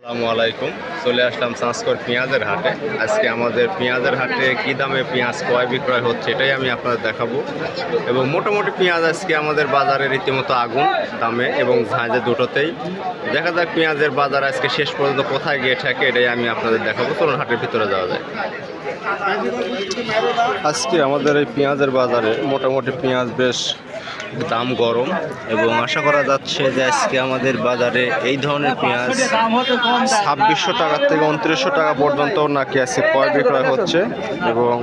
আসসালামু আলাইকুম। চলে আসলাম চাঁচকর পেঁয়াজের হাটে। আজকে আমাদের পেঁয়াজের হাটে কী দামে পেঁয়াজ ক্রয় বিক্রয় হচ্ছে এটাই আমি আপনাদের দেখাবো। এবং মোটামুটি পেঁয়াজ আজকে আমাদের বাজারে রীতিমতো আগুন দামে এবং ঝাঁঝে দুটোতেই। দেখা যাক পেঁয়াজের বাজার আজকে শেষ পর্যন্ত কোথায় গিয়ে থাকে এটাই আমি আপনাদের দেখাবো। চলুন হাটের ভিতরে যাওয়া যায়। আজকে আমাদের এই পেঁয়াজের বাজারে মোটামুটি পেঁয়াজ বেশ দাম গরম এবং আশা করা যাচ্ছে যে আজকে আমাদের বাজারে এই ধরনের পেঁয়াজ 2600 টাকা থেকে 2900 টাকা পর্যন্ত নাকি আজকে ক্রয় বিক্রয় হচ্ছে। এবং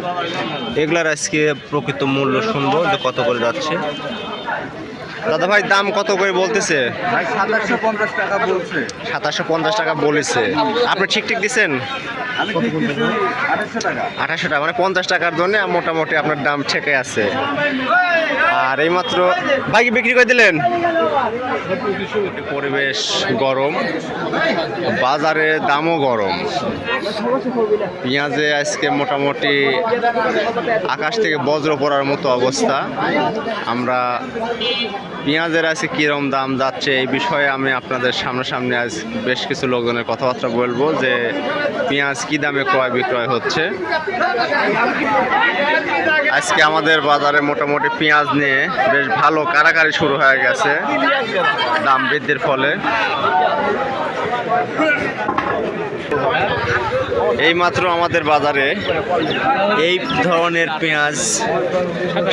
এগুলার আজকে প্রকৃত মূল্য শুনবো যে কত করে যাচ্ছে। দাদা ভাই দাম কত করে বলতেছে? 2750 টাকা বলছে। 2750 টাকা বলেছে। আপনি ঠিক দিচ্ছেন? 2800 টাকা, মানে 50 টাকার জন্য মোটামুটি আপনার দাম ঠেকে আছে। আর এইমাত্র ভাই কি বিক্রি করে দিলেন? পরিবেশ গরম, বাজারে দামও গরম। পেঁয়াজে আজকে মোটামুটি আকাশ থেকে বজ্র পড়ার মতো অবস্থা। আমরা পেঁয়াজের আজকে কীরকম দাম যাচ্ছে এই বিষয়ে আমি আপনাদের সামনাসামনি আজ বেশ কিছু লোকজনের কথাবার্তা বলবো যে পেঁয়াজ কী দামে ক্রয় বিক্রয় হচ্ছে। আজকে আমাদের বাজারে মোটামুটি পেঁয়াজ নিয়ে বেশ ভালো কারাকারি শুরু হয়ে গেছে দাম বৃদ্ধির ফলে। এইমাত্র আমাদের বাজারে এই ধরনের পেঁয়াজ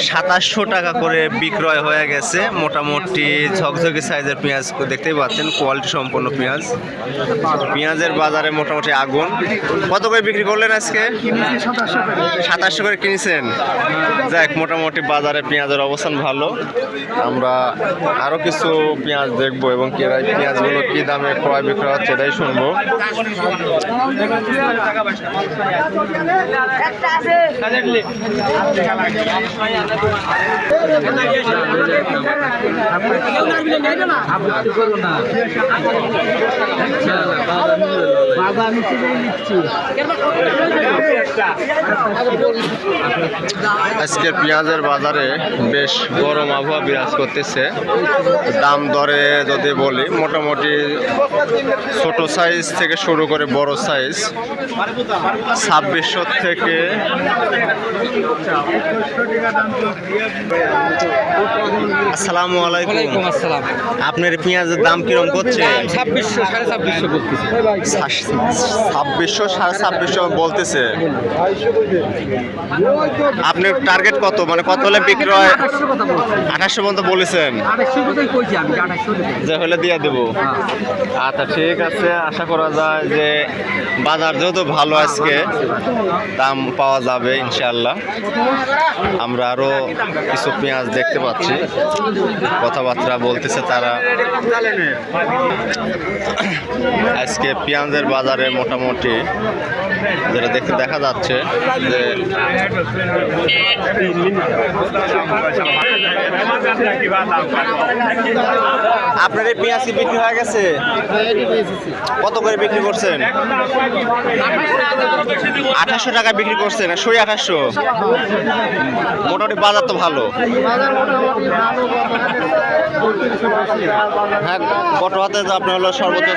2700 টাকা করে বিক্রয় হয়ে গেছে। মোটামুটি ঝকঝকে সাইজের পেঁয়াজ দেখতেই পাচ্ছেন, কোয়ালিটি সম্পন্ন পেঁয়াজ। পেঁয়াজের বাজারে মোটামুটি আগুন। কত করে বিক্রি করলেন আজকে? 2700 করে কিনেছেন। যাক, মোটামুটি বাজারে পেঁয়াজের অবস্থান ভালো। আমরা আরও কিছু পেঁয়াজ দেখবো এবং পেঁয়াজগুলো কী দামে ক্রয় বিক্রয় হচ্ছে এটাই শুনবো। আজকের পেঁয়াজের বাজারে বেশ গরম আবহাওয়া বিরাজ করতেছে। দাম দরে যদি বলি, মোটামুটি ছোট সাইজ থেকে শুরু করে বড় সাইজ 2600 থেকে আসসালামু আলাইকুম। আপনার পেঁয়াজের দাম কিরকম করছে? 2600 2650 বলতেছে। 2600 2650 বলতেছে। আপনার টার্গেট কত, মানে কত হলে বিক্রয়? 2800 পর্যন্ত বলেছেন। যে হলে দিয়ে দেবো। আচ্ছা ঠিক আছে, আশা করা যায় যে বাজার যেহেতু ভালো আজকে দাম পাওয়া যাবে ইনশাআল্লাহ। আমরা আরও কিছু পেঁয়াজ দেখতে পাচ্ছি, কথাবার্তা বলতেছে তারা। আজকে পেঁয়াজের বাজারে মোটামুটি যেটা দেখতে দেখা যাচ্ছে যে আপনার এই পেঁয়াজ কি বিক্রি হয়ে গেছে? কত করে বিক্রি করছেন? 2800 টাকা বিক্রি করছেন। 2800। মোটামুটি বাজার তো ভালো। হ্যাঁ, গত হাতে আপনার হলো সর্বোচ্চ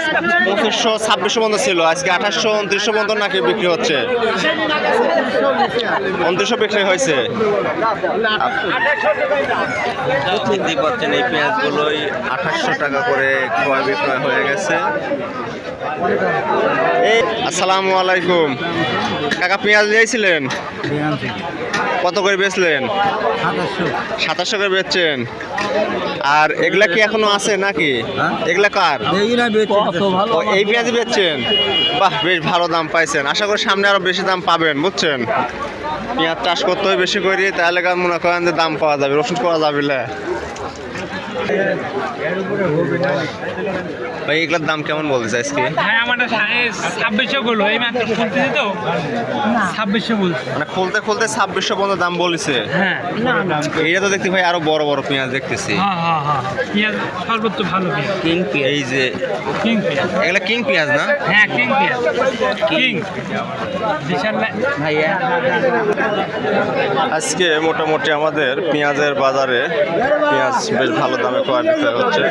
2500 2600 পর্যন্ত ছিল, আজকে 2800 2900 পর্যন্ত নাকি বিক্রি হচ্ছে। 2900 বিক্রি হয়েছে। দেখতেই পাচ্ছেন এই পেঁয়াজগুলোই 2800 টাকা করে ক্রয় বিক্রয় হয়ে গেছে। আসসালামু আলাইকুম কাকা, পেঁয়াজ নিয়েছিলেন? কত করে বেচলেন? 2700 করে বেচছেন। আর এগুলা কি এখনো আছে নাকি? এগুলা কার? এই পেঁয়াজই বেচছেন? বাহ, বেশ ভালো দাম পাইছেন। আশা করি সামনে আরো বেশি দাম পাবেন, বুঝছেন। পেঁয়াজ চাষ করতে হয় বেশি করে, তাহলে মনে করেন যে দাম পাওয়া যাবে, ওষুধ করা যাবে না। ভাই এগুলোর দাম কেমন বলতে আজকে? হ্যাঁ, আমাদের 2600 বললো, এই মাত্র খুলতেছি তো 2600 বলছে। মানে খুলতে 2600 পর্যন্ত দাম বলেছে। হ্যাঁ, এইটা তো দেখতে ভাই আরো বড় বড় পেঁয়াজ দেখতেছি। হ্যাঁ, পেঁয়াজ সর্বোচ্চ ভালো পেঁয়াজ। কিং পেঁয়াজ, এই যে কিং পেঁয়াজ। এগুলা কিং পেঁয়াজ না? হ্যাঁ, কিং পেঁয়াজ। কিং বিশাল ভাইয়া। আজকে মোটামুটি আমাদের পেঁয়াজের বাজারে পেঁয়াজ বেশ ভালো দামে ক্রয় বিক্রয় হচ্ছে।